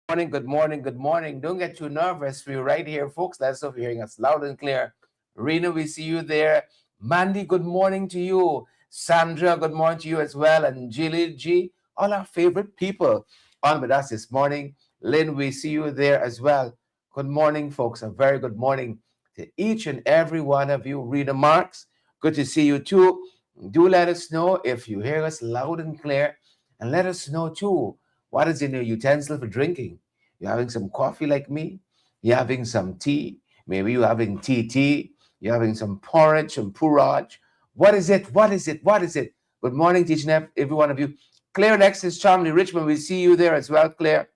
morning, good morning, good morning. Don't get too nervous. We're right here, folks. Let's hope you're hearing us loud and clear. Rena, we see you there. Mandy, good morning to you. Sandra, good morning to you as well. And Jilly G, all our favorite people on with us this morning. Lynn, we see you there as well. Good morning, folks. A very good morning to each and every one of you. Rena Marks, good to see you too. Do let us know if you hear us loud and clear. And let us know too what is in your utensil for drinking. You're having some coffee like me? You're having some tea? Maybe you're having tea. You're having some porridge, some porridge. What is it? What is it? What is it? Good morning to each and every one of you. Claire Alexis Charmley Richmond, we see you there as well, Claire.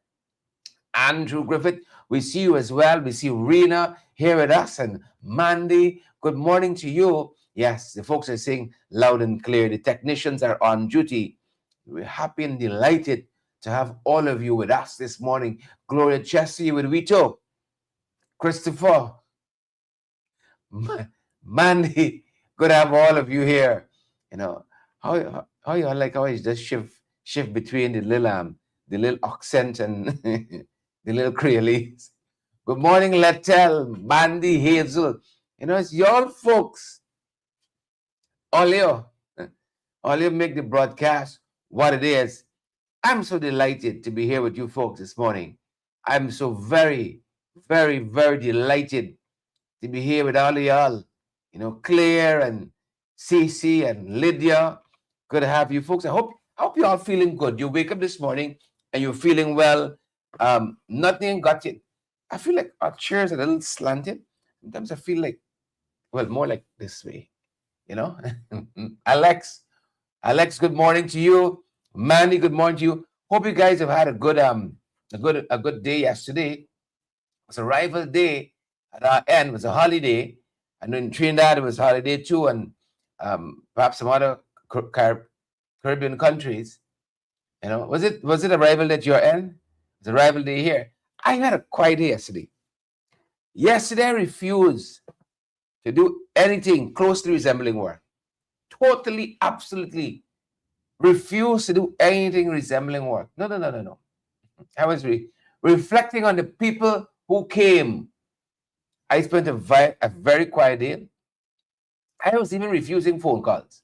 Andrew Griffith, we see you as well. We see Rena here with us and Mandy. Good morning to you. Yes, the folks are saying loud and clear. The technicians are on duty. We're happy and delighted to have all of you with us this morning. Gloria Chessie with Vito, Christopher, Mandy. Good to have all of you here. You know how you like how I just shift between the little accent and the little creoles. Good morning, Lettel, Mandy, Hazel. It's y'all folks. All you make the broadcast what it is. I'm so delighted to be here with you folks this morning. I'm so very, very, very delighted to be here with all of y'all. Claire and Cece and Lydia. Good to have you folks. I hope you're all feeling good. You wake up this morning and you're feeling well. Nothing got it. I feel like our chairs are a little slanted. Sometimes I feel like, well, more like this way. You know, Alex, good morning to you. Mandy, good morning to you. Hope you guys have had a good day yesterday. It was a rival day at our end. It was a holiday. I know in Trinidad it was a holiday too, and perhaps some other Caribbean countries. Was it a rival day at your end? It was a rival day here. I had a quiet day yesterday. Yesterday I refused to do anything closely resembling work. Totally, absolutely refused to do anything resembling work. No. I was reflecting on the people who came. I spent a very quiet day. I was even refusing phone calls.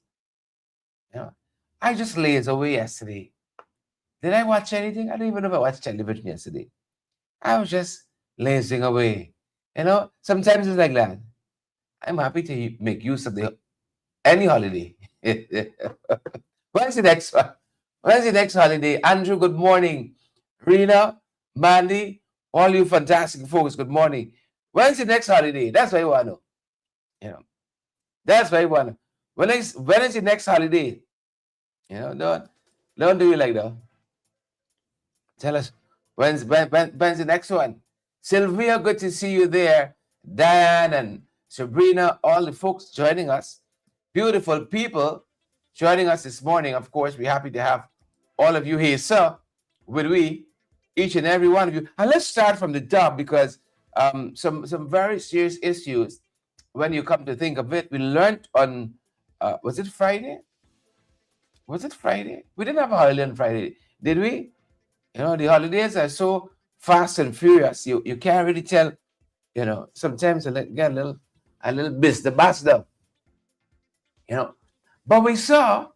I just lazed away yesterday. Did I watch anything? I don't even know if I watched television yesterday. I was just lazing away. Sometimes it's like that. I'm happy to make use of any holiday. When's the next one? When's the next holiday? Andrew, good morning. Rena, Mandy, all you fantastic folks, good morning. When's the next holiday? That's what I want to know. That's what I want to know. When is the next holiday? Don't do it like that. Tell us when's the next one? Sylvia, good to see you there. Diane and Sabrina, all the folks joining us. Beautiful people joining us this morning. Of course, we're happy to have all of you here, sir, with we, each and every one of you. And let's start from the top because some very serious issues, when you come to think of it, we learned on, was it Friday? Was it Friday? We didn't have a holiday on Friday, did we? The holidays are so fast and furious. You can't really tell. Sometimes I get a little the bastard. But we saw,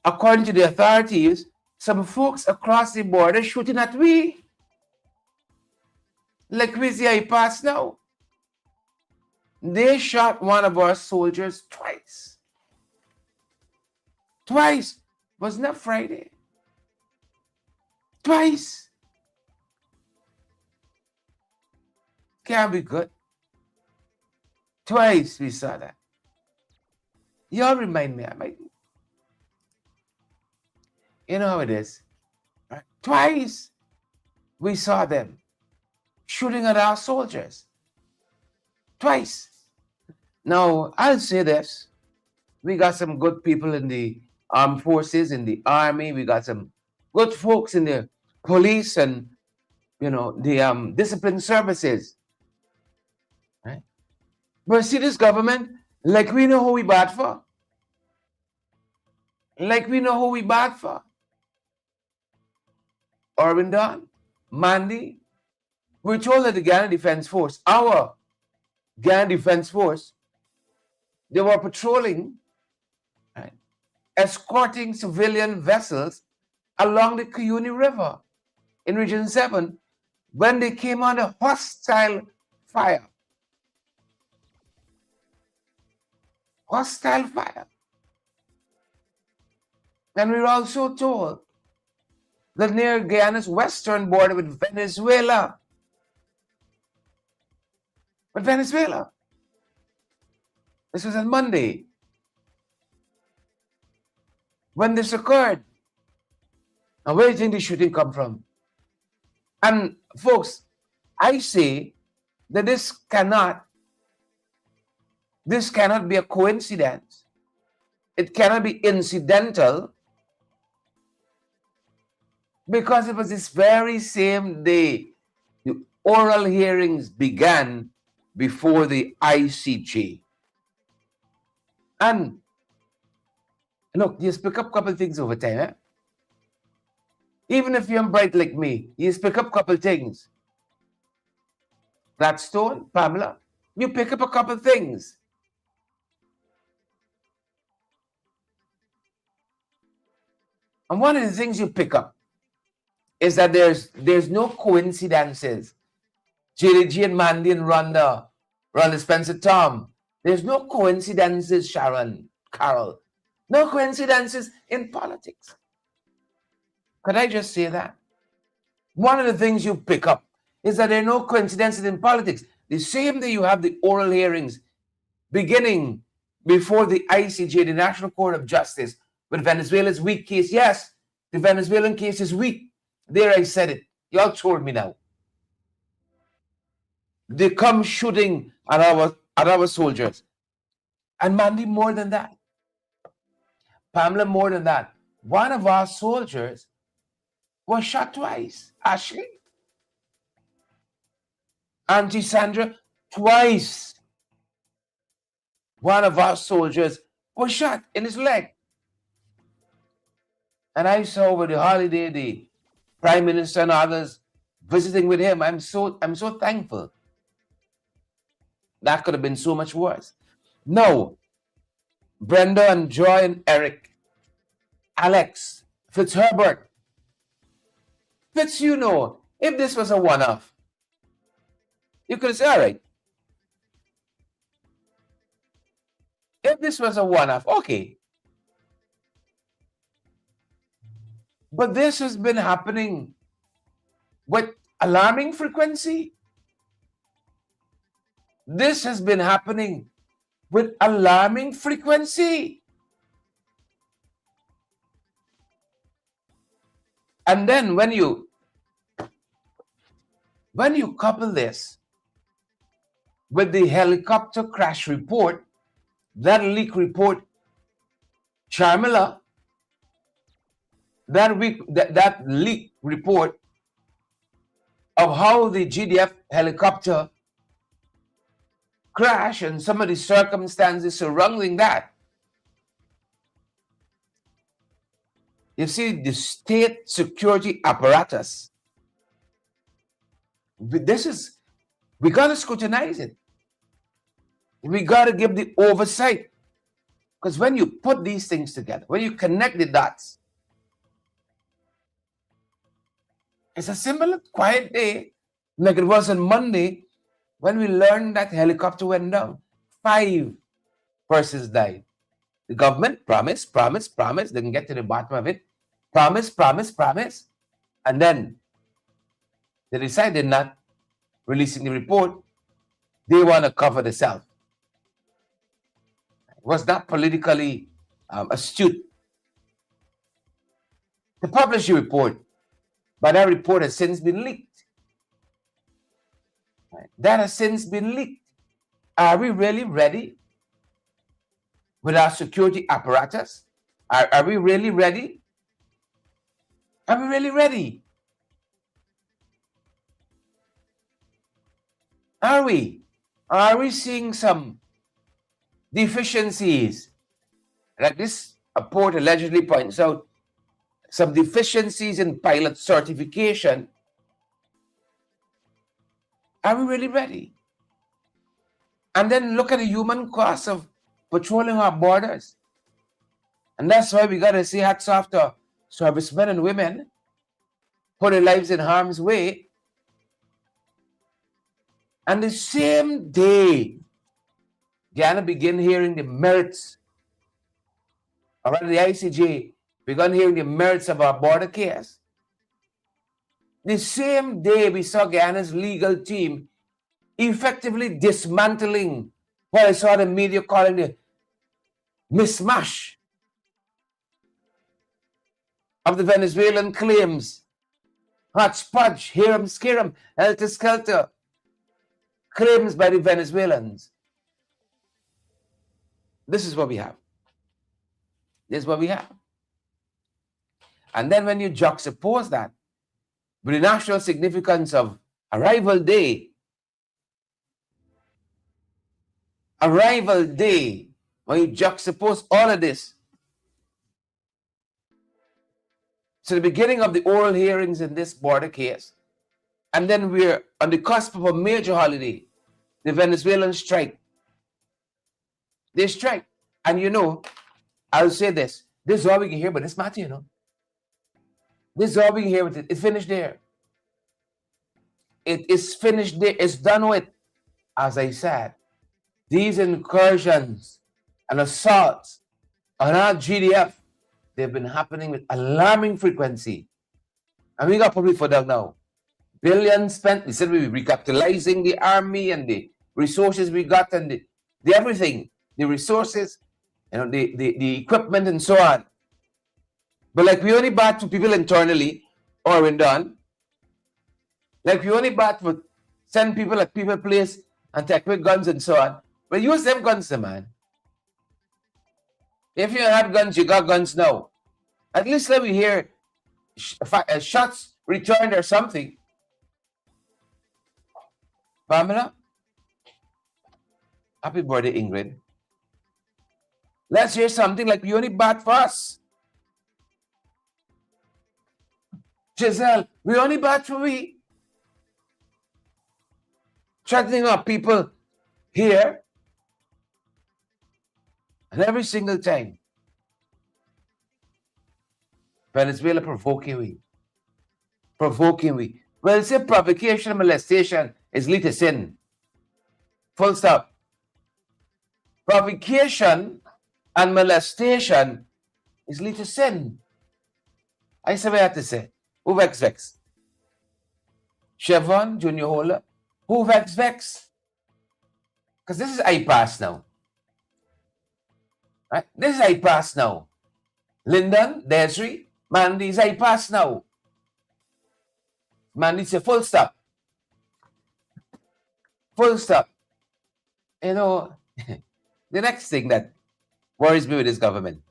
according to the authorities, some folks across the border shooting at we. Like we see I pass now. They shot one of our soldiers twice. Twice. Wasn't that Friday? Twice. Can't be good. Twice we saw that. Y'all remind me. You know how it is. Right? Twice we saw them shooting at our soldiers. Twice. Now, I'll say this. We got some good people in the armed forces, in the army. We got some good folks in the police and, the discipline services. Right? But see this government, like we know who we bad for. Like we know who we bad for. Orwin Don. Mandy, we're told that the Ghana Defense Force, our Ghana Defense Force, they were patrolling, right, escorting civilian vessels along the Cuyuni River in Region 7 when they came under hostile fire. Hostile fire. And we were also told that near Guyana's western border with Venezuela, this was on Monday, when this occurred. Now, where do you think the shooting come from? And folks, I say that this cannot be a coincidence. It cannot be incidental, because it was this very same day the oral hearings began before the ICJ. And look, you just pick up a couple things over time. Eh? Even if you're bright like me, you just pick up a couple things. Gladstone, Pamela, you pick up a couple things. And one of the things you pick up is that there's no coincidences. JDG and Mandy and Rhonda Spencer, Tom. There's no coincidences, Sharon, Carol. No coincidences in politics. Could I just say that? One of the things you pick up is that there are no coincidences in politics. The same day you have the oral hearings beginning before the ICJ, the National Court of Justice, with Venezuela's weak case. Yes, the Venezuelan case is weak. There, I said it. Y'all told me now. They come shooting at our soldiers. And Mandy, more than that. Pamela, more than that. One of our soldiers was shot twice. Ashley. Auntie Sandra, twice. One of our soldiers was shot in his leg. And I saw over the holiday the Prime Minister and others visiting with him. I'm so thankful. That could have been so much worse. No. Brenda and Joy and Eric, Alex, Fitzherbert. Fitz, you know, if this was a one-off, you could say, all right. If this was a one-off, okay. But this has been happening with alarming frequency. This has been happening with alarming frequency. And then when you couple this with the helicopter crash report, that leak report, Charmila, that leak report of how the GDF helicopter crashed and some of the circumstances surrounding that. You see, the state security apparatus, we got to scrutinize it. We got to give the oversight. Because when you put these things together, when you connect the dots, it's a similar quiet day like it was on Monday when we learned that helicopter went down. 5 persons died. The government promised, didn't get to the bottom of it. Promise. And then they decided not releasing the report. They want to cover the South. It was not politically astute to publish a report, but that report has since been leaked. That has since been leaked. Are we really ready with our security apparatus? Are we really ready? Are we really ready? Are we? Or are we seeing some deficiencies? Like this report allegedly points out some deficiencies in pilot certification Are we really ready? And then look at the human cost of patrolling our borders. And that's why we got to say hats off to servicemen and women put their lives in harm's way. And the same day, Guyana begin hearing the merits, or rather the ICJ began hearing the merits of our border case. The same day we saw Guyana's legal team effectively dismantling what I saw the media calling the mismatch of the Venezuelan claims. Hodgepodge, hiram skiram, helter skelter claims by the Venezuelans. This is what we have. This is what we have. And then when you juxtapose that with the national significance of Arrival Day, when you juxtapose all of this to the beginning of the oral hearings in this border case, and then we're on the cusp of a major holiday, the Venezuelan strike. They strike. And you know, I'll say this. This is all we can hear about this matter, you know. This is all we can hear with it. It's finished there. It is finished there. It's done with. As I said, these incursions and assaults on our GDF, they've been happening with alarming frequency. And we got probably further now. Billions spent. We said we were recapitalizing the army and the resources we got and the everything, the resources, you know, the equipment and so on. But like we only bought for people internally or when done. Like we only bought for send people at people place and take with guns and so on. But use them guns, man. If you have guns, you got guns now. At least let me hear shots returned or something. Pamela? Happy birthday, Ingrid. Let's hear something like we only bought for us. Giselle, we only bought for we. Threatening our people here. And every single time. Venezuela provoking we. Provoking we. Well, say provocation and molestation is lead to sin. Full stop. Provocation and molestation is lead to sin. I say what I have to say. Who vex? Chevron, Junior Holder. Who vex? Because this is iPass now. Right? This is iPass now. Lyndon, Desiree, Mandy is iPass now. Mandy say full stop. Full stop. You know, the next thing that worries me with this government.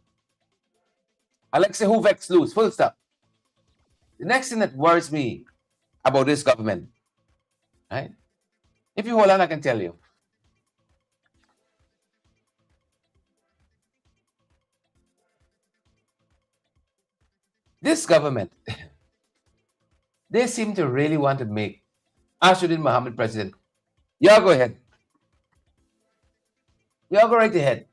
Alexa, who vex lose? Full stop. The next thing that worries me about this government, right? If you hold on, I can tell you. This government, they seem to really want to make Ashuddin Mohammed president. Y'all go ahead. Y'all go right ahead.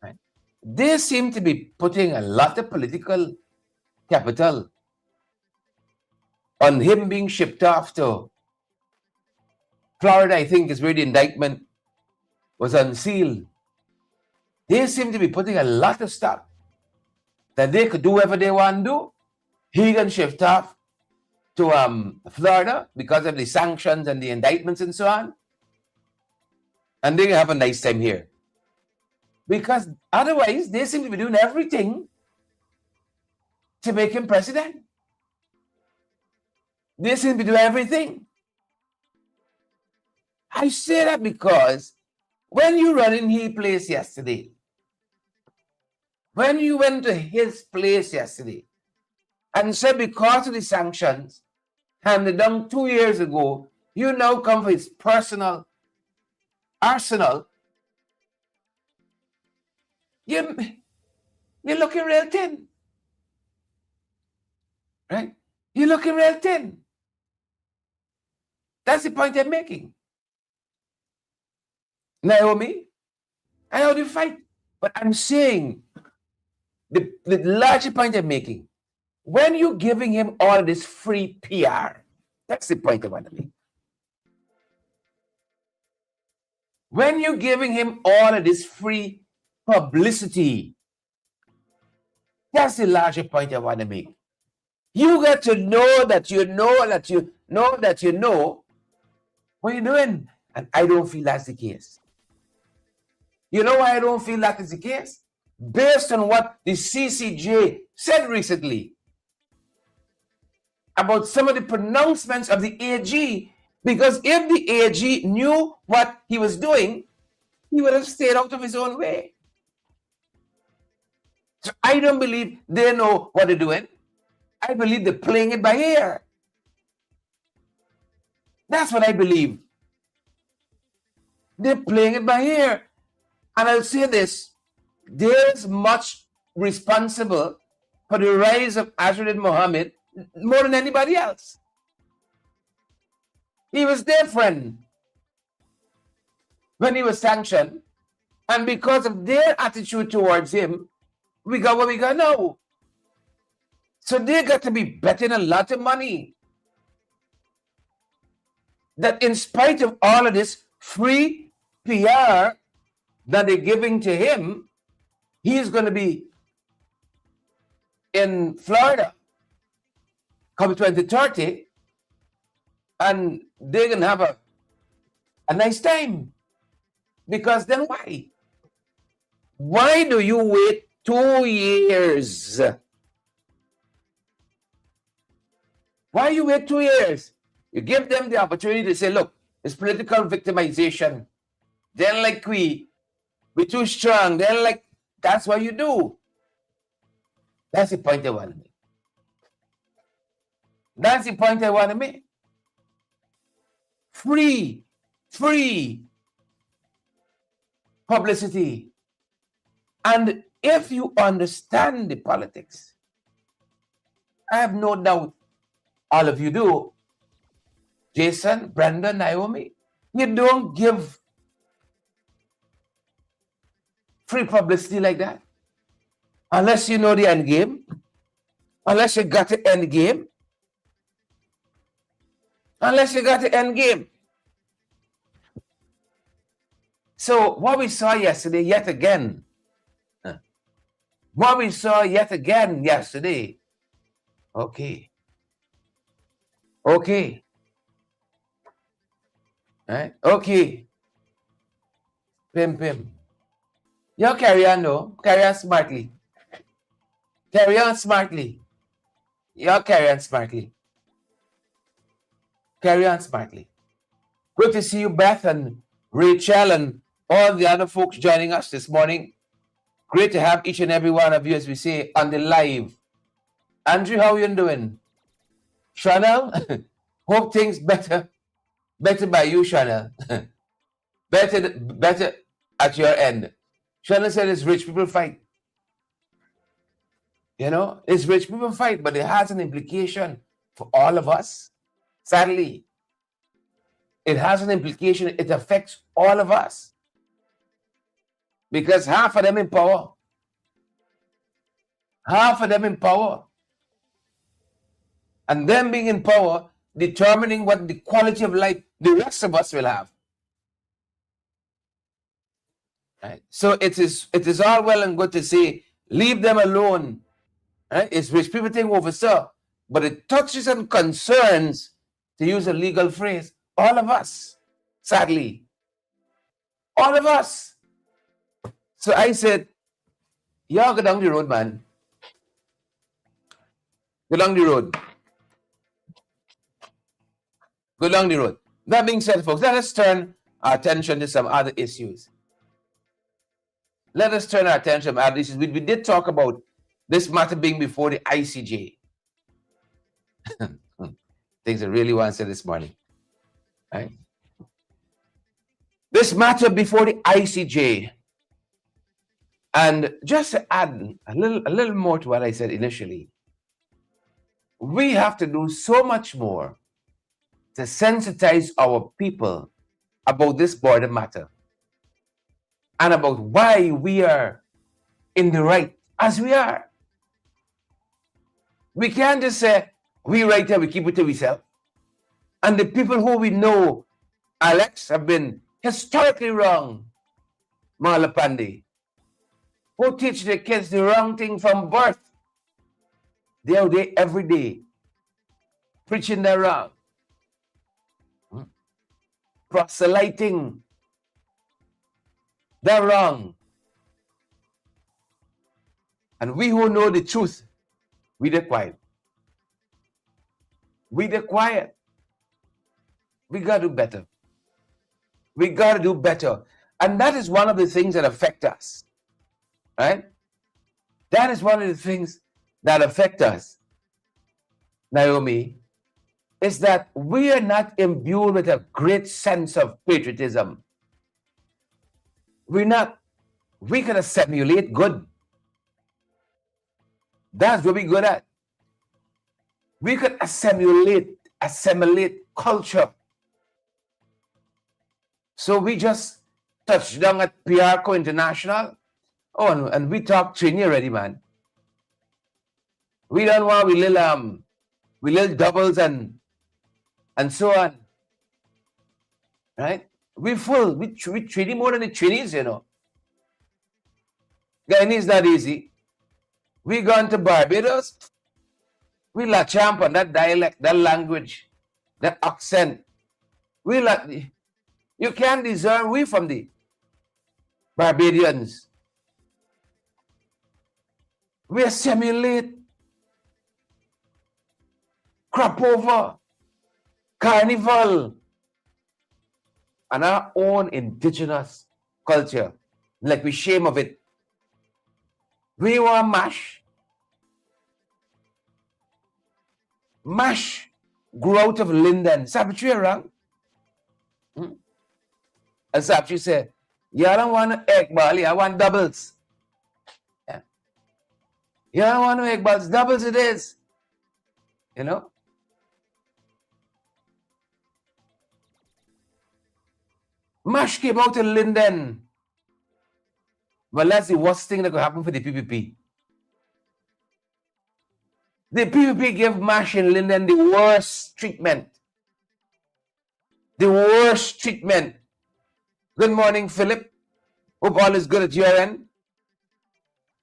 Right? They seem to be putting a lot of political capital on him being shipped off to Florida, I think, is where the indictment was unsealed. They seem to be putting a lot of stuff that they could do whatever they want to do. He can shift off to Florida because of the sanctions and the indictments and so on. And they can have a nice time here. Because otherwise, they seem to be doing everything to make him president. They seem to be doing everything. I say that because when you run in his place yesterday, when you went to his place yesterday and said because of the sanctions handed down 2 years ago, you now come for his personal arsenal, you're looking real thin. Right? You're looking real thin. That's the point I'm making. Naomi, I know the fight, but I'm saying the larger point I'm making. When you're giving him all this free PR, that's the point I want to make. When you're giving him all of this free publicity, that's the larger point I want to make. You got to know that you know that you know that you know what you're doing. And I don't feel that's the case. You know why I don't feel that is the case? Based on what the CCJ said recently about some of the pronouncements of the AG. Because if the AG knew what he was doing, he would have stayed out of his own way. So I don't believe they know what they're doing. I believe they're playing it by ear. That's what I believe. They're playing it by ear. And I'll say this, there's much responsible for the rise of Azruddin Mohammed more than anybody else. He was their friend when he was sanctioned. And because of their attitude towards him, we got what we got now. So they got to be betting a lot of money that in spite of all of this free PR that they're giving to him, he's going to be in Florida come 2030 and they're going to have a nice time. Because then why? Why do you wait 2 years? Why you wait 2 years? You give them the opportunity to say, look, it's political victimization. Then like we're too strong. Then like, that's what you do. That's the point I want to make. That's the point I want to make. Free publicity. And if you understand the politics, I have no doubt all of you do. Jason, Brenda, Naomi, you don't give free publicity like that. Unless you know the end game. Unless you got the end game. Unless you got the end game. So what we saw yesterday, yet again, what we saw yet again yesterday, okay. Right? Okay. Pim. You carry on though. Carry on smartly. Carry on smartly. You carry on smartly. Carry on smartly. Good to see you, Beth and Rachel and all the other folks joining us this morning. Great to have each and every one of you, as we say, on the live. Andrew, how you doing? Chanel, hope things better by you, Chanel. better at your end. Chanel said it's rich people fight. You know, it's rich people fight, but it has an implication for all of us. Sadly, it has an implication. It affects all of us. Because half of them in power. And them being in power, determining what the quality of life the rest of us will have. Right? So it is all well and good to say, leave them alone. Right? It's rich people thing over, sir. But it touches and concerns, to use a legal phrase, all of us. Sadly. All of us. So I said, y'all go down the road, man. Go down the road. Go down the road. That being said, folks, let us turn our attention to some other issues. Let us turn our attention to other issues. We did talk about this matter being before the ICJ. Things I really want to say this morning. Right? This matter before the ICJ. And just to add a little more to what I said initially, we have to do so much more to sensitize our people about this border matter and about why we are in the right as we are. We can't just say, we right here, we keep it to ourselves. And the people who we know, Alex, have been historically wrong. Malapandi, who teach their kids the wrong thing from birth. They're out there every day, preaching the wrong, proselyting the wrong. And we who know the truth, we the quiet. We the quiet. We got to do better. We got to do better. And that is one of the things that affect us. Right? That is one of the things that affect us, Naomi, is that we are not imbued with a great sense of patriotism. We're not. We can assimilate good. That's what we're good at. We could assimilate culture. So we just touched down at Piarco International. Oh, and we talk Trini already, man. We don't want we little doubles and so on. Right? We full. We Trini more than the Trinis, you know. Guyanese not easy. We gone to Barbados. We la champ on that dialect, that language, that accent. We la. You can't discern we from the Barbadians. We assimilate, crop over, carnival, and our own indigenous culture. Like we shame of it. We want mash. Mash grew out of linden. Sabitri around. And Sabitri said, "You don't want egg ball, I want doubles." Yeah. You don't want egg balls, doubles it is. You know? Mash came out of linden. Well, that's the worst thing that could happen for the PPP. The PPP gave Mash and Linden the worst treatment. The worst treatment. Good morning, Philip. Hope all is good at your end.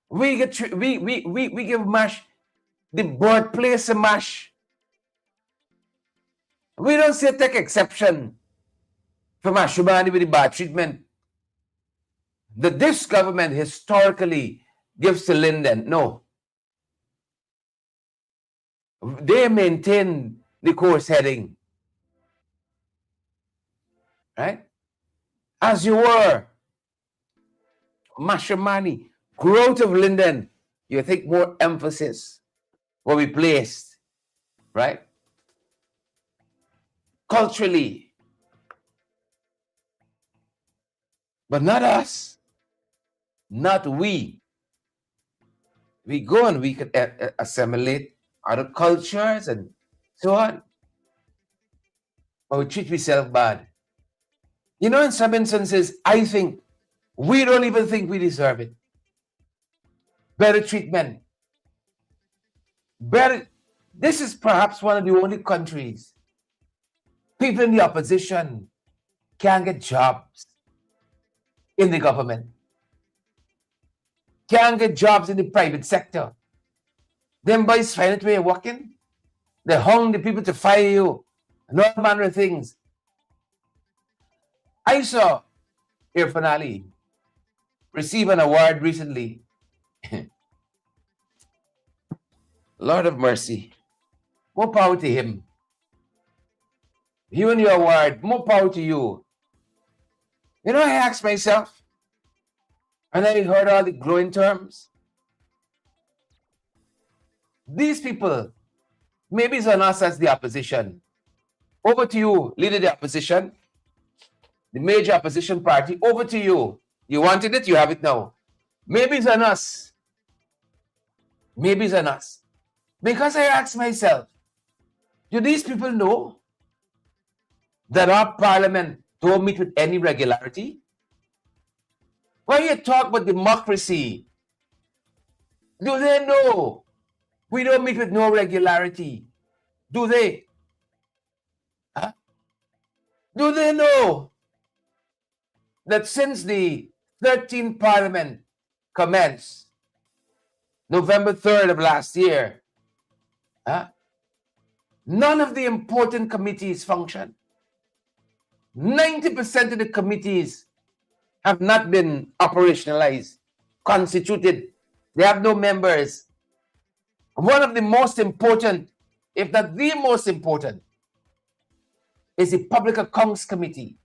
We give Mash the birthplace of Mash. We don't say take exception for Mash Shubani with the bad treatment that this government historically gives to Linden. No. They maintain the course heading. Right? As you were, Mashamani, growth of Linden, you think more emphasis will be placed, right? Culturally. But not us. Not we. We go and we could assimilate other cultures and so on. But we treat ourselves bad. You know, in some instances, I think we don't even think we deserve it. Better treatment. Better. This is perhaps one of the only countries people in the opposition can't get jobs in the government. Can't get jobs in the private sector. Them boys find it way of working. They hung the people to fire you. And all manner of things. I saw Irfan Ali receive an award recently. Lord of mercy. More power to him. You and your award, more power to you. You know, I asked myself, and I heard all the glowing terms. These people, maybe it's on us as the opposition. Over to you, leader of the opposition, the major opposition party. Over to you. You wanted it, you have it now. Maybe it's on us. Maybe it's on us. Because I asked myself, do these people know that our parliament don't meet with any regularity? When you talk about democracy, do they know we don't meet with no regularity? Do they? Huh? Do they know that since the 13th Parliament commenced, November 3rd of last year, none of the important committees function. 90% of the committees have not been operationalized, constituted. They have no members. One of the most important, if not the most important, is the Public Accounts Committee.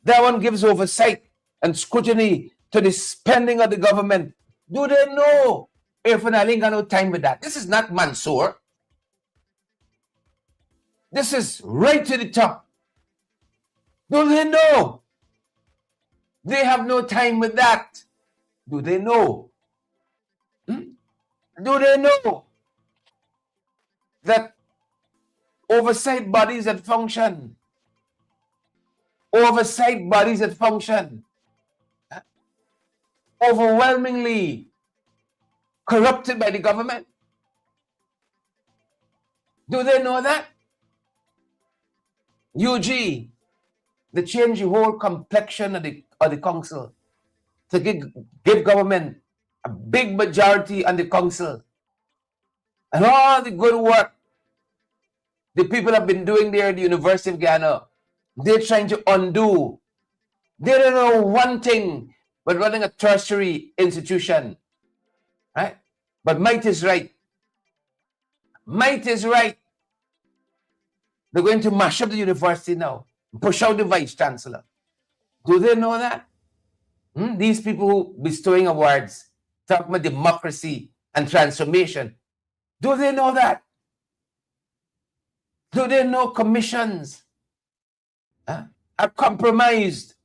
That one gives oversight and scrutiny to the spending of the government. Do they know if I ain't got no time with that? This is not Mansour. This is right to the top. Do they know? They have no time with that. Do they know? Do they know that oversight bodies that function, overwhelmingly corrupted by the government? Do they know that? UG, they change the whole complexion of the council to give government a big majority on the council. And all the good work the people have been doing there at the University of Ghana, they're trying to undo. They don't know one thing but running a tertiary institution. Right? But might is right. Might is right. They're going to mash up the university now, push out the vice chancellor. Do they know that? These people who bestowing awards, talking about democracy and transformation, do they know that? Do they know commissions are compromised?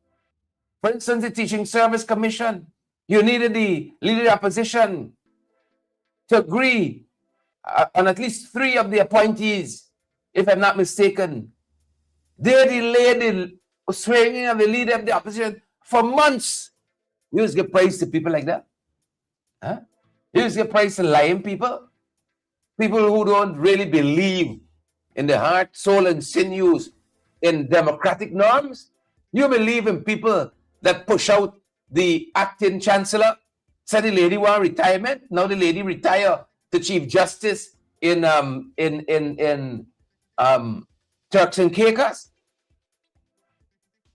For instance, the Teaching Service Commission, you needed the leader of the opposition to agree on at least 3 of the appointees, if I'm not mistaken. They delayed the swearing in of the leader of the opposition for months. You just give praise to people like that? You just give praise to lying people? People who don't really believe in the heart, soul, and sinews in democratic norms? You believe in people that push out the acting chancellor? Said the lady want retirement. Now the lady retire to Chief Justice in Turks and Caicos.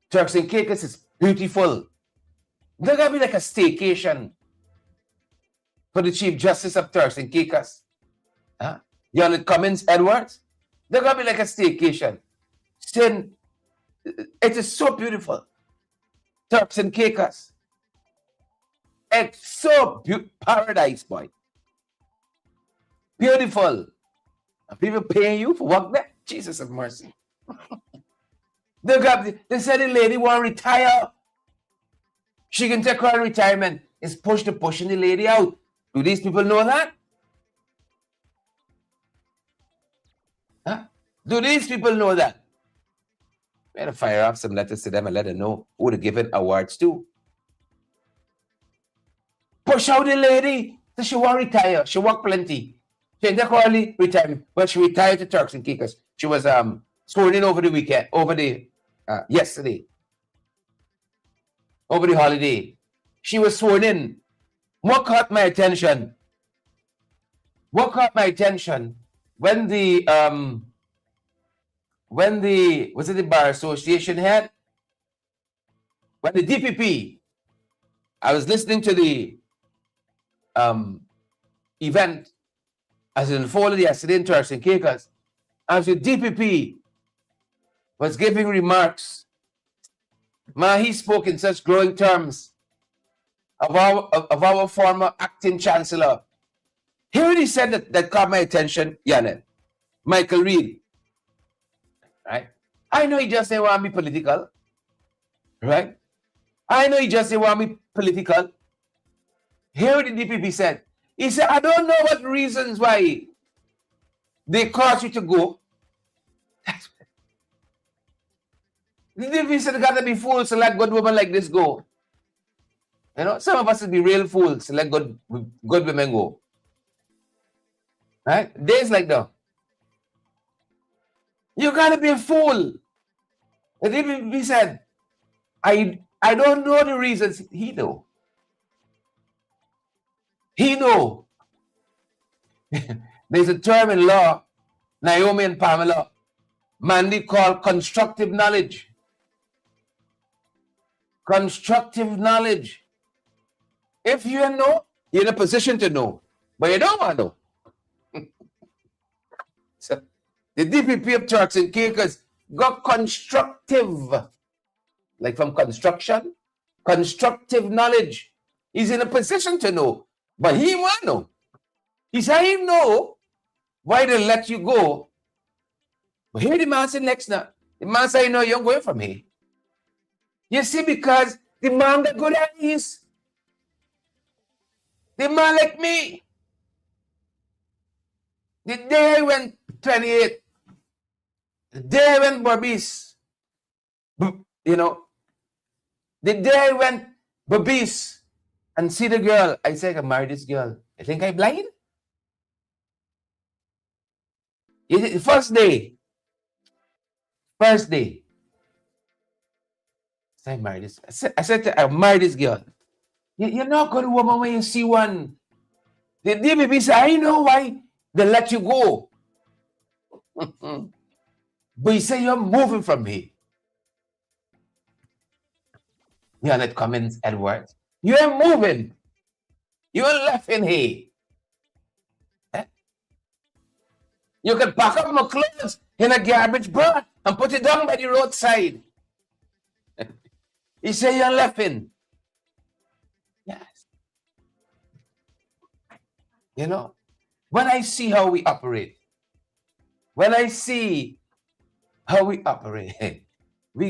Turks and Caicos is beautiful. There's gonna be like a staycation for the Chief Justice of Turks and Caicos. Yonit Cummins Edwards. There's gonna be like a staycation. It is so beautiful. Turks and Caicos. It's so paradise, boy. Beautiful. And people paying you for work there? Jesus have mercy. They said the lady want to retire. She can take her retirement. It's pushing the lady out. Do these people know that? Do these people know that? We had to fire off some letters to them and let them know who to give it awards to. Push out the lady so she won't retire. She work plenty. She didn't take early retirement, but she retired to Turks and Caicos. She was sworn in over the weekend, yesterday, over the holiday. She was sworn in. What caught my attention? When the was it the Bar Association had? When the DPP, I was listening to the event as it unfolded yesterday in Turks and Caicos, as the DPP was giving remarks. He spoke in such glowing terms of our former acting chancellor. He already said that caught my attention, Janet. Michael Reed. Right? I know he just didn't want me political. Right? I know he just didn't want me political. Here what the DPP said. He said, I don't know what reasons why they caused you to go. The DPP said gotta be fools to let good women like this go. You know, some of us would be real fools to let good women go. Right? Days like that. You gotta be a fool. The DPP said, I don't know the reasons. He know. He know. There's a term in law, Naomi and Pamela, Mandy called constructive knowledge. Constructive knowledge. If you know, you're in a position to know, but you don't want to know. So, the DPP of Turks and Caicos got constructive, like from construction, constructive knowledge. He's in a position to know, but he want to know. He said, he know why they let you go. But here the man said next now. The man said, no, you're going from here. You see, because the man got good eyes. The man like me. The day I went 28, the day I went Barbies, you know, the day I went Barbies and see the girl, I said, I marry this girl. I think I'm blind. The first day, I marry this. I said, I marry this girl. You're not good woman when you see one. The DPP said, I know why they let you go. But you say you're moving from here. You're not coming, Edward. You're moving. You're left in here. You can pack up my clothes in a garbage bag and put it down by the roadside. He say you're laughing. Yes. You know, when I see how we operate, we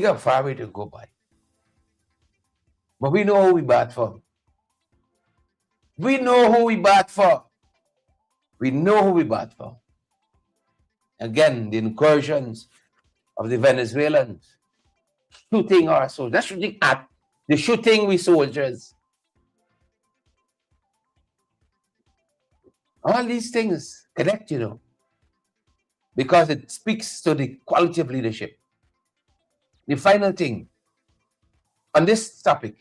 got far way to go by. But we know who we bad for. We know who we bad for. Again, the incursions of the Venezuelans, shooting our soldiers. That's shooting at the shooting we soldiers. All these things connect, you know, because it speaks to the quality of leadership. The final thing on this topic,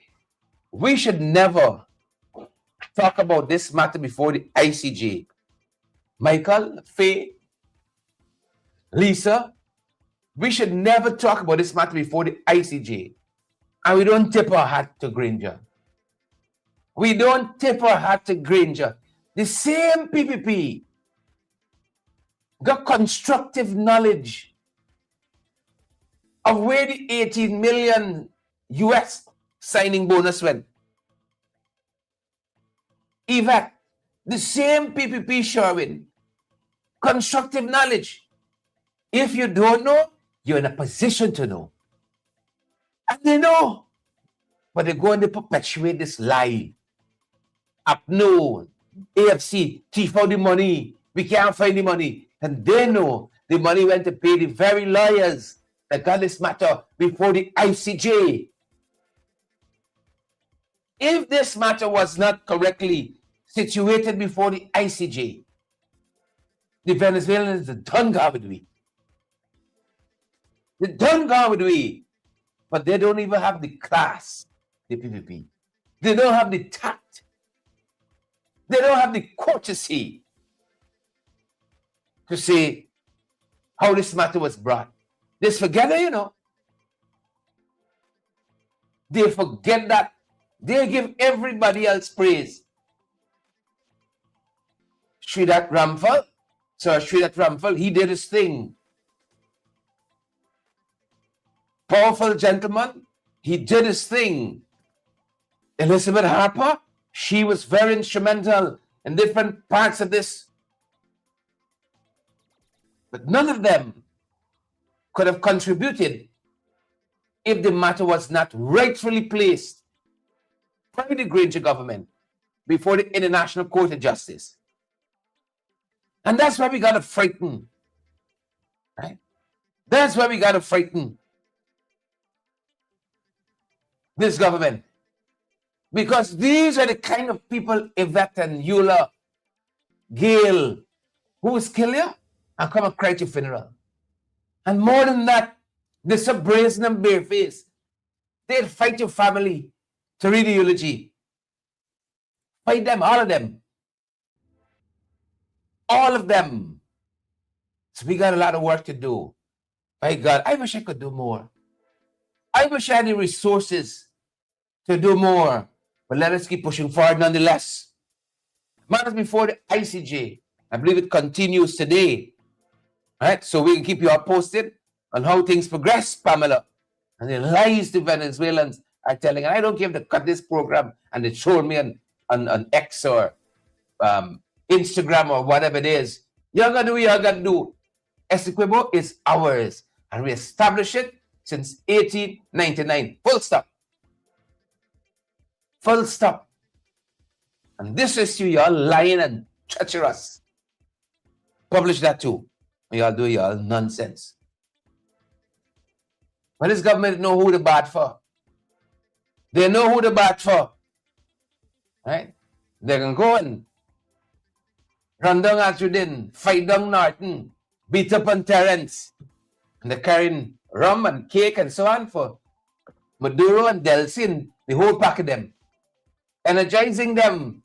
we should never talk about this matter before the ICJ. Michael, Faye, Lisa, we should never talk about this matter before the ICJ. And we don't tip our hat to Granger. The same PPP got constructive knowledge of where the 18 million US signing bonus went. Even the same PPP showing constructive knowledge. If you don't know, you're in a position to know. And they know. But they're going to perpetuate this lie. Up no, AFC, thief out the money. We can't find the money. And they know the money went to pay the very lawyers that got this matter before the ICJ. If this matter was not correctly situated before the ICJ, the Venezuelans are done gone with we. They're done gone with we. But they don't even have the class, the PPP. They don't have the tact. They don't have the courtesy to say how this matter was brought. They forget it, you know. They forget that. They give everybody else praise. Sridhar Ramphal, he did his thing. Powerful gentleman, he did his thing. Elizabeth Harper, she was very instrumental in different parts of this. But none of them could have contributed if the matter was not rightfully placed by the Granger government before the International Court of Justice. And that's why we got to frighten. Right? That's why we got to frighten. this government. Because these are the kind of people, Yvette and Eula, Gail, who will kill you and come and cry at your funeral. And more than that, they're so brazen and barefaced. They'll fight your family to read the eulogy. Fight them, all of them. All of them. So we got a lot of work to do. My God, I wish I could do more. I wish I had the resources to do more. But let us keep pushing forward nonetheless. Matters before the ICJ. I believe it continues today. Right? So we can keep you up posted on how things progress, Pamela. And the lies the Venezuelans are telling. And I don't care if they cut this program and they troll me on X or Instagram or whatever it is. You're going to do what you're going to do. Essequibo is ours. And we established it since 1899. Full stop. Full stop. And this is y'all lying and treacherous. Publish that too. Y'all do y'all nonsense. But this government know who to bat for. They know who to bat for. Right? They can go and run down Asudin, fight down Norton, beat up on Terrence. And they're carrying rum and cake and so on for Maduro and Delsin, the whole pack of them. Energizing them.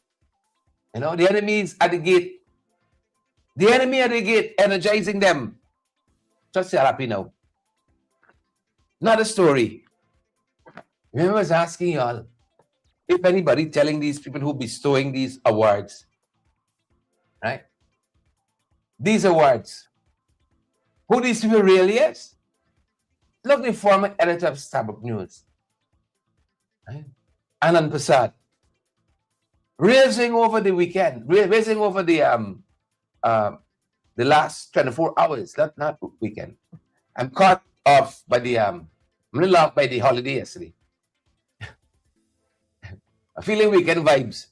You know, the enemies at the gate. The enemy at the gate, energizing them. Just say happy now. Not a story. Remember I was asking y'all, if anybody telling these people who bestowing these awards, right? These awards, who these people really is? Look, the former editor of Starbuck News, right? Anand Prasad, raising over the weekend, raising over the last 24 hours, not weekend. I'm caught off by the I'm a little off by the holiday yesterday. I'm feeling weekend vibes.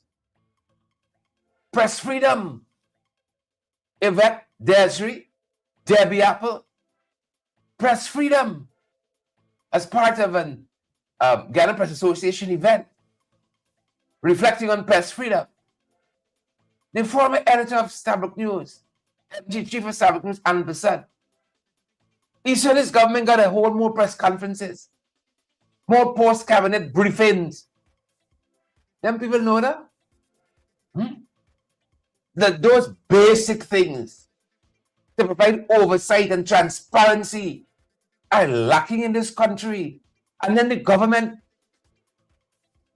Press freedom. Yvette, Desiree, Debbie Apple. Press freedom as part of an Ghana Press Association event reflecting on press freedom. The former editor of Starbuck News, chief of Starbuck News, Anand Prasad, he said his government got to hold more press conferences, more post-cabinet briefings. Them people know that? That those basic things to provide oversight and transparency are lacking in this country. And then the government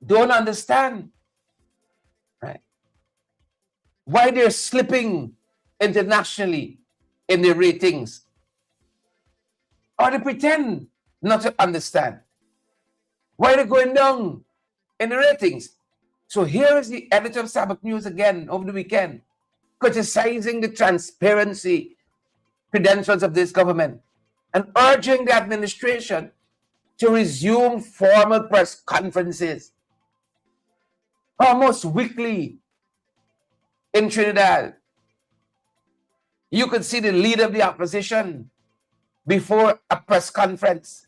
don't understand, right? Why they're slipping internationally in their ratings. Or they pretend not to understand why they're going down in the ratings. So here is the editor of Starbuck News again over the weekend, criticizing the transparency credentials of this government and urging the administration to resume formal press conferences almost weekly in Trinidad. You could see the leader of the opposition before a press conference,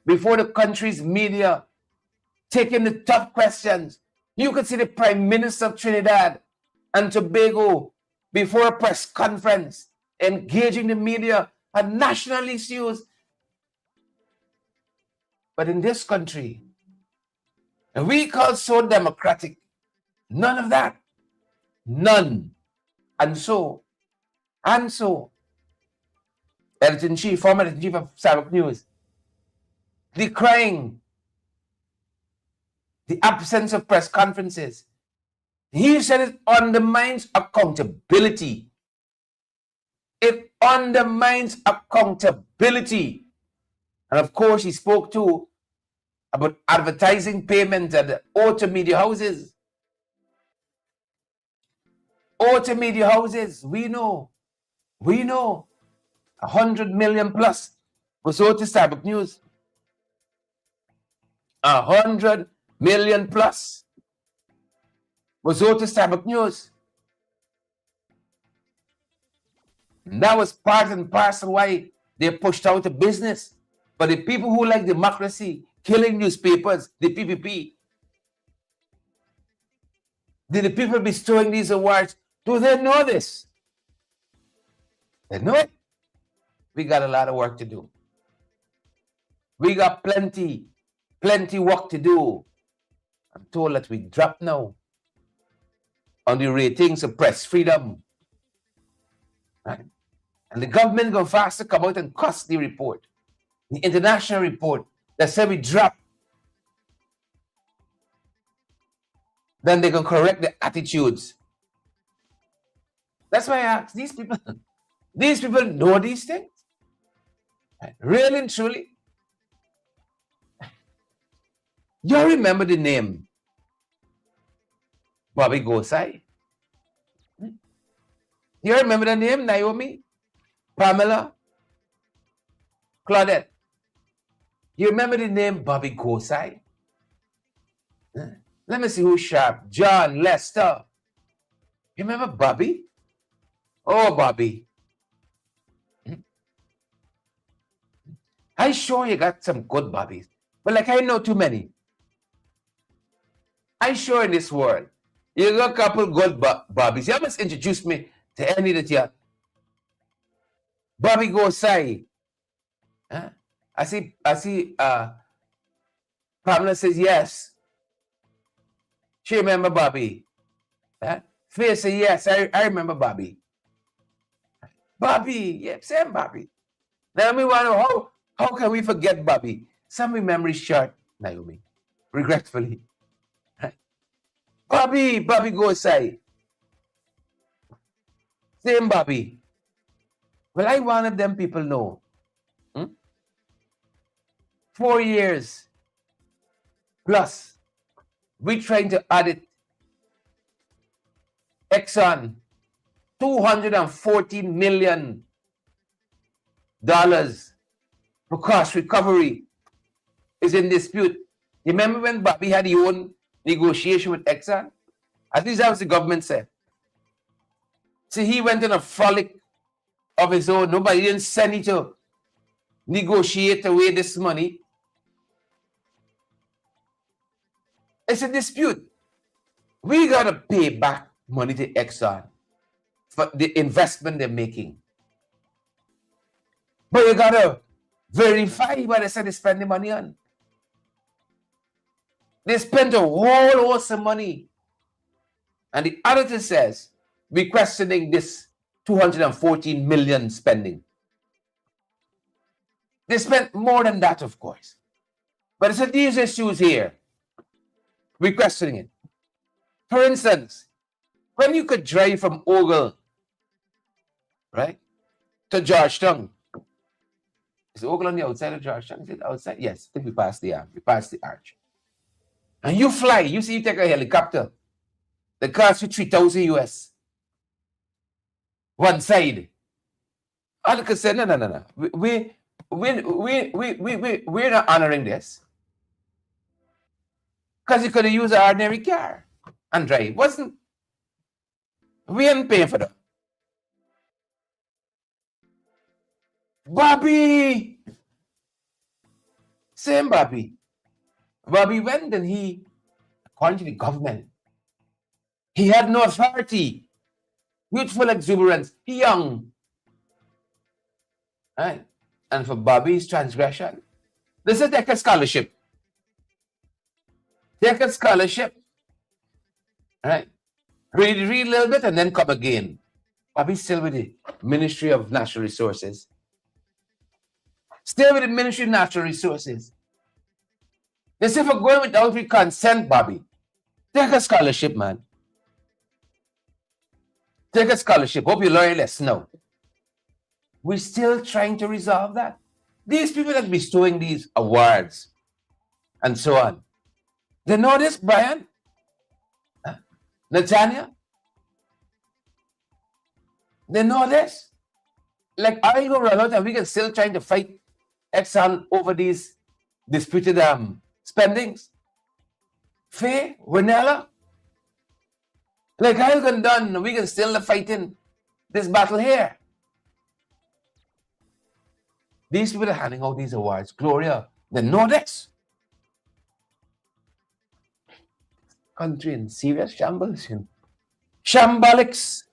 before the country's media, taking the tough questions. You could see the Prime Minister of Trinidad and Tobago before a press conference, engaging the media on national issues. But in this country, and we call so democratic, none of that. None. And so, editor-in-chief, former editor-in-chief of Starbuck News, decrying the absence of press conferences. He said it undermines accountability. It undermines accountability. And of course, he spoke too about advertising payments at the auto media houses. Auto media houses, we know, 100 million plus was owed to Starbuck News. 100 million plus was owed to Starbuck News. And that was part and parcel why they pushed out of business. But the people who like democracy, killing newspapers, the PPP. Did the people bestowing these awards, do they know this? They know it. We got a lot of work to do. We got plenty work to do. I'm told that we drop now on the ratings of press freedom. Right? And the government go fast to come out and cuss the report, the international report that said we drop. Then they can correct the attitudes. That's why I ask these people know these things? Right? Really and truly? You remember the name Bobby Gosai? You remember the name Naomi? Pamela? Claudette? You remember the name Bobby Gosai? Let me see who's sharp. John, Lester. You remember Bobby? Oh, Bobby. I'm sure you got some good Bobbies. But like I know too many. I'm sure in this world, you got a couple good Bobbies. You must introduce me to any that you. Bobby Gosai. Huh? I see, Pamela says yes. She remember Bobby. Huh? Faye says yes, I remember Bobby. Bobby, yeah, same Bobby. Now we want to know how can we forget Bobby? Some memory short, Naomi. Regretfully. Bobby Gosai. Same Bobby. Well, I wanted them people know. 4 years plus, we trying to audit Exxon, $214 million for cost recovery is in dispute. You remember when Bobby had his own negotiation with Exxon? At least that was the government said. See, he went in a frolic of his own. Nobody didn't send him to negotiate away this money. It's a dispute. We got to pay back money to Exxon for the investment they're making. But you got to verify what they said they spend the money on. They spent a whole host of money. And the auditor says, we're questioning this 214 million spending. They spent more than that, of course. But it's these issues here. We're questioning it. For instance, when you could drive from Ogle, right, to Georgetown. Is Ogle on the outside of Georgetown? Is it outside? Yes, I think we passed the arch. And you fly, you see, you take a helicopter. The cost you $3,000 US. One side. All I could say, no. We're not honoring this. Because you could have used an ordinary car and drive. We ain't paying for that. Bobby! Same Bobby. Bobby went and he, according to the government, he had no authority. Youthful exuberance. He young. Right? And for Bobby's transgression, this is take a scholarship. Take a scholarship. Right? Read a little bit and then come again. Bobby's still with the Ministry of Natural Resources. Still with the Ministry of Natural Resources. They say for going without your consent, Bobby. Take a scholarship, man. Take a scholarship. Hope you learn less now. We're still trying to resolve that. These people that bestowing these awards and so on. They know this, Brian? Huh? Natania? They know this? Like, are you going to run out and we can still trying to fight Exxon over these disputed spendings? Faye? Winella? Like, how you can done? We can still fighting this battle here. These people are handing out these awards. Gloria, they know this. country in serious shambles, you know. Shambolics.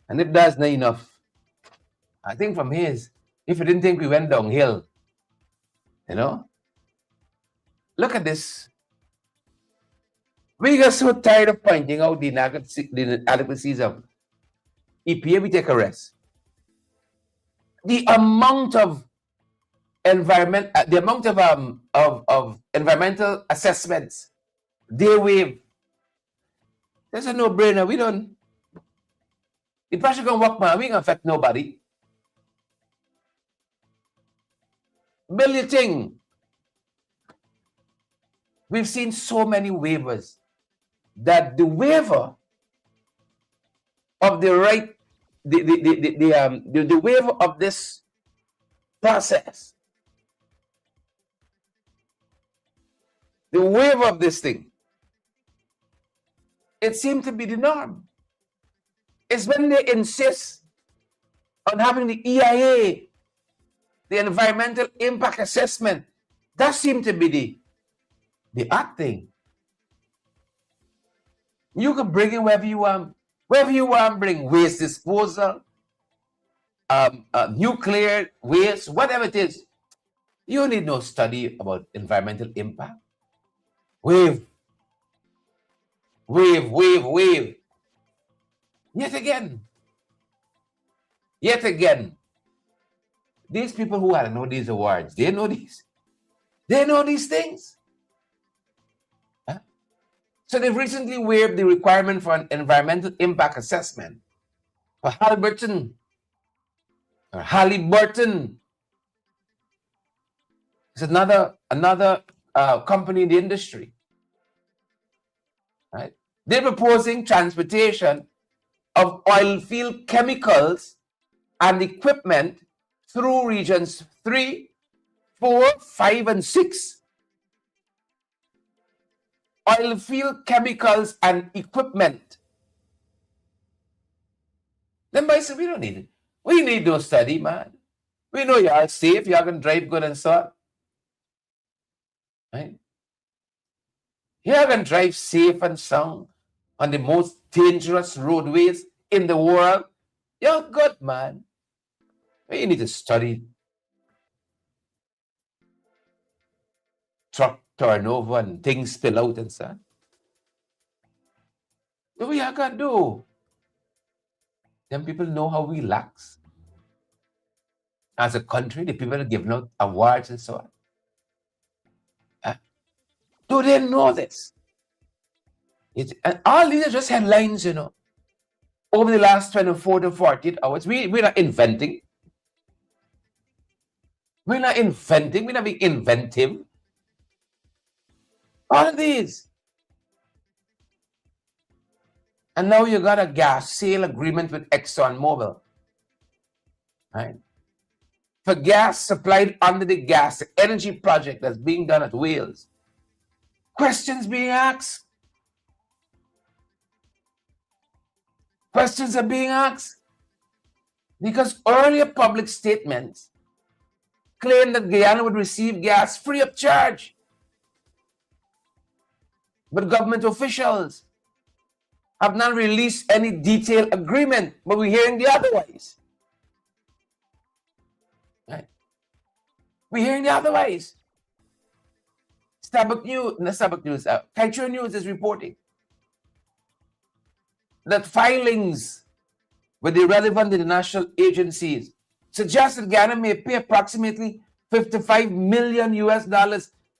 And if that's not enough, I think from here, if you didn't think we went downhill, you know, look at this. We got so tired of pointing out the inadequacies of EPA, we take a rest. The amount of environmental assessments they waive. That's a no-brainer. We don't. It probably gonna work, man. We ain't gonna affect nobody. Build your thing. We've seen so many waivers that the waiver of the right, the waiver of this process, the waiver of this thing, it seemed to be the norm. It's when they insist on having the EIA, the environmental impact assessment, that seemed to be the odd thing. You can bring in wherever you want bring waste disposal, nuclear waste, whatever it is. You need no study about environmental impact. Wave. Yet again, these people who had know these awards, they know these things. Huh? So they've recently waived the requirement for an environmental impact assessment for Halliburton. It's another company in the industry. Right? They're proposing transportation of oil field chemicals and equipment through regions 3, 4, 5, and 6. Oil field chemicals and equipment. Then by say, we don't need it. We need no study, man. We know you are safe, you are going to drive good and so on. Right? You are going to drive safe and sound on the most dangerous roadways in the world. You're good, man. You need to study truck turnover and things spill out and so on. What we are going to do? Then people know how we lax. As a country, the people are giving out awards and so on. Do they know this? And all these are just headlines, you know. Over the last 24 to 48 hours, we're not inventing. We're not being inventive. All of these. And now you got a gas sale agreement with ExxonMobil. Right? For gas supplied under the energy project that's being done at Wales. Questions being asked. Questions are being asked. Because earlier public statements claimed that Guyana would receive gas free of charge. But government officials have not released any detailed agreement, but we're hearing the otherwise. Right? We're hearing the otherwise. Kaiju News is reporting that filings with the relevant international agencies suggest that Ghana may pay approximately $55 million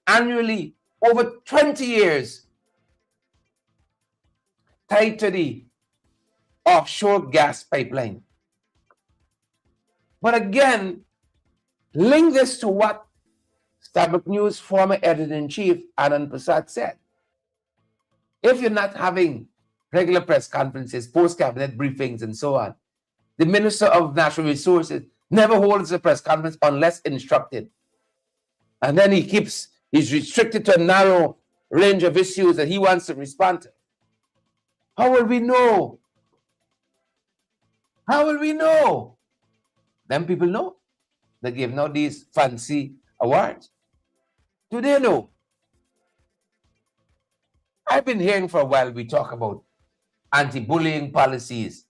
annually over 20 years tied to the offshore gas pipeline. But again, link this to what Starbuck News former editor-in-chief Anand Prasad said. If you're not having regular press conferences, post-cabinet briefings, and so on, the Minister of Natural Resources never holds a press conference unless instructed. And then he's restricted to a narrow range of issues that he wants to respond to. How will we know? How will we know? Then people know. They give now these fancy awards. Do they know? I've been hearing for a while we talk about anti-bullying policies.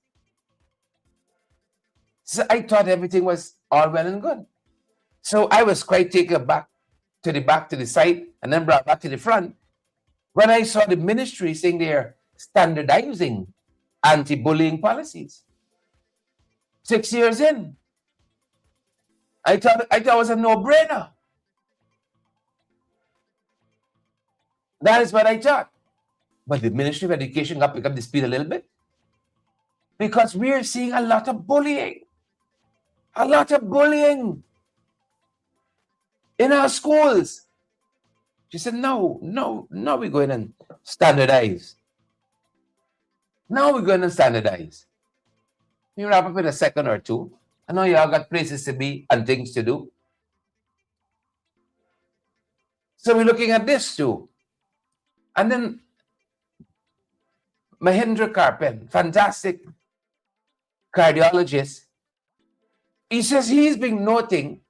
So I thought everything was all well and good. So I was quite taken back to the side and then brought back to the front when I saw the ministry saying they're standardizing anti-bullying policies. 6 years in, I thought it was a no-brainer. That is what I thought. But the Ministry of Education got to pick up the speed a little bit because we're seeing a lot of bullying. A lot of bullying in our schools. She said, no, we're going to standardize. Now we're going to standardize. You wrap up in a second or two. I know y'all got places to be and things to do. So we're looking at this too. And then Mahendra Karpen, fantastic cardiologist, he says he's been noting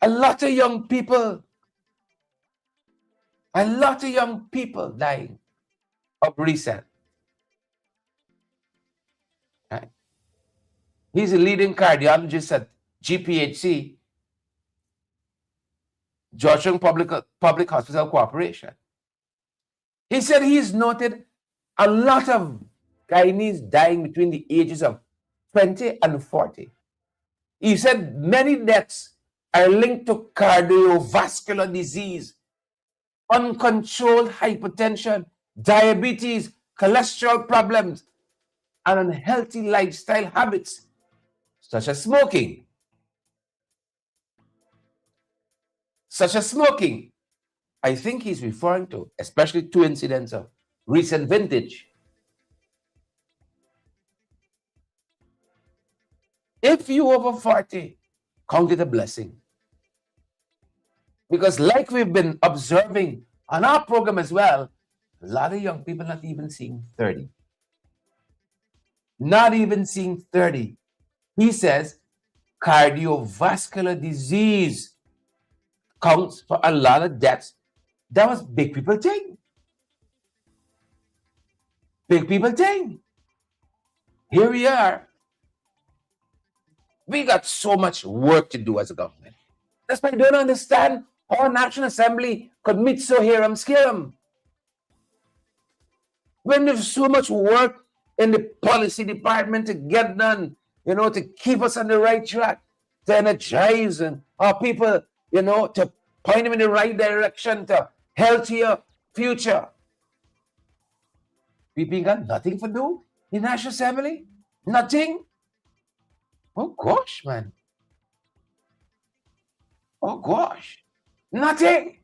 a lot of young people dying of recent. Right? He's a leading cardiologist at GPHC, Georgetown Public Hospital Corporation. He said he's noted a lot of Guyanese dying between the ages of 20 and 40. He said many deaths are linked to cardiovascular disease, uncontrolled hypertension, diabetes, cholesterol problems, and unhealthy lifestyle habits, such as smoking. I think he's referring to, especially 2 incidents of recent vintage. If you over 40, count it a blessing. Because like we've been observing on our program as well, a lot of young people not even seeing 30. Not even seeing 30. He says cardiovascular disease counts for a lot of deaths. That was big people thing. Big people thing. Here we are. We got so much work to do as a government. That's why I don't understand how a National Assembly could meet so here and scarum. When there's so much work in the policy department to get done, to keep us on the right track, to energize our people, to point them in the right direction, to healthier future. People got nothing to do in National Assembly? Nothing? Oh gosh, man. Oh gosh. Nothing.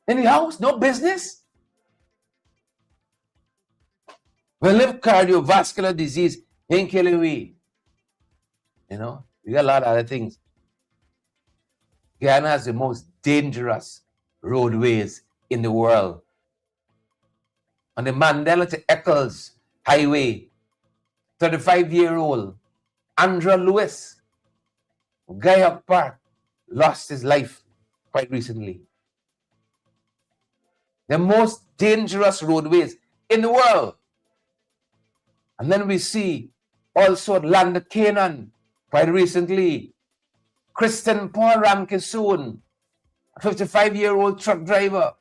In the house, no business. We live cardiovascular disease ain't killing we. We got a lot of other things. Guyana has the most dangerous roadways in the world. On the Mandela to Eccles Highway, 35-year-old Andra Lewis, Guyok Park, lost his life quite recently. The most dangerous roadways in the world. And then we see also at Land of Canaan, quite recently, Kristen Paul Ramkisoon, a 55-year-old truck driver.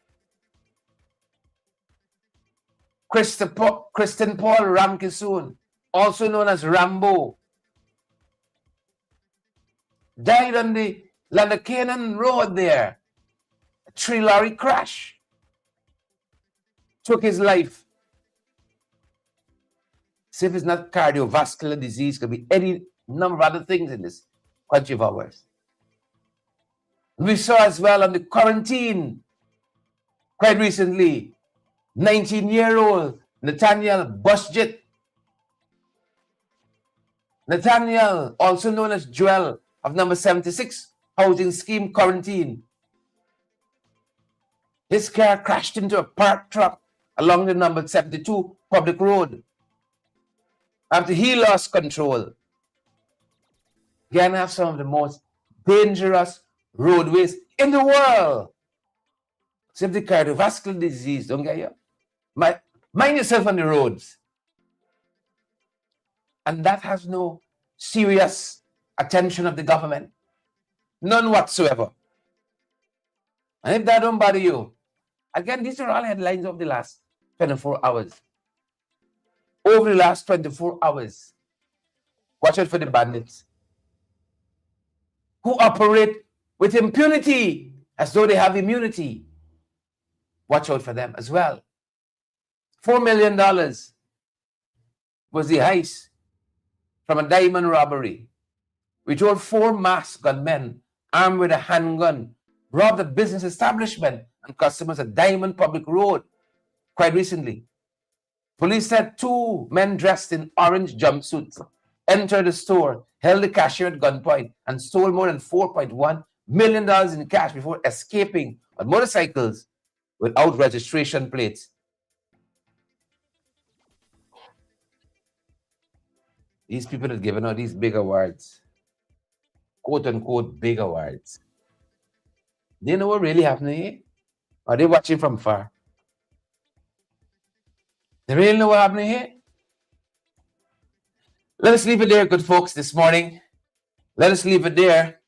Kristen Paul Ramkisoon, also known as Rambo, died on the Land of Canaan road there. A 3-lorry crash took his life. See if it's not cardiovascular disease, could be any number of other things in this country of ours. We saw as well on the quarantine quite recently, 19-year-old Nathaniel Busjet. Nathaniel, also known as Joel, of number 76 housing scheme quarantine. His car crashed into a parked truck along the number 72 public road. After he lost control, Guyana have some of the most dangerous roadways in the world, except the cardiovascular disease. Don't get you? Mind yourself on the roads. And that has no serious attention of the government. None whatsoever. And if that don't bother you, again, these are all headlines of the last 24 hours. Over the last 24 hours, watch out for the bandits who operate with impunity as though they have immunity. Watch out for them as well. $4 million was the heist from a diamond robbery. We told 4 masked gunmen armed with a handgun robbed a business establishment and customers at Diamond Public Road quite recently. Police said 2 men dressed in orange jumpsuits entered the store, held the cashier at gunpoint, and stole more than $4.1 million in cash before escaping on motorcycles without registration plates. These people have given out these big awards, quote-unquote big awards. They know what really happening here? Are they watching from far? They really know what happening here? Let us leave it there, good folks, this morning. Let us leave it there.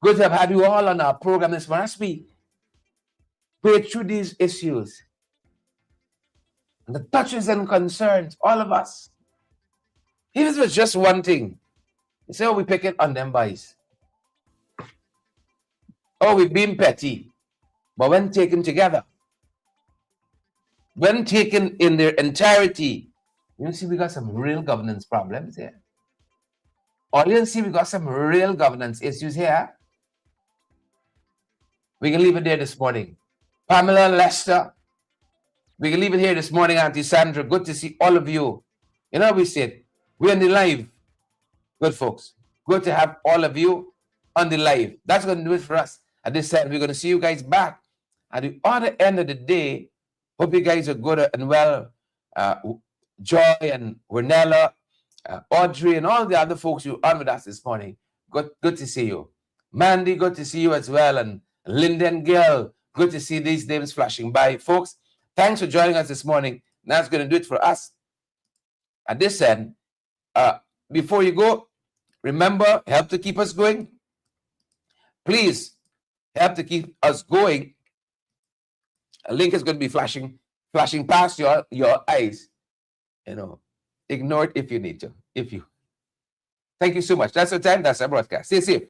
Good to have had you all on our program this morning as we go through these issues and the touches and concerns, all of us. Even if it's just one thing, you say, oh, we pick it on them boys. Oh, we've been petty. But when taken together, when taken in their entirety, you see we got some real governance problems here. Audience, see we got some real governance issues here. We can leave it there this morning. Pamela, Lester, we can leave it here this morning. Auntie Sandra, good to see all of you. You know, we said, we're on the live. Good folks. Good to have all of you on the live. That's going to do it for us. At this time, we're going to see you guys back at the other end of the day. Hope you guys are good and well. Joy and Wernella, Audrey, and all the other folks who are on with us this morning. Good to see you. Mandy, good to see you as well. And Lyndon Gill, good to see these names flashing by. Folks, thanks for joining us this morning. That's going to do it for us. At this end, before you go, remember, help to keep us going. Please help to keep us going. A link is going to be flashing past your eyes. You know, ignore it if you need to. Thank you so much. That's our time. That's our broadcast. Stay safe.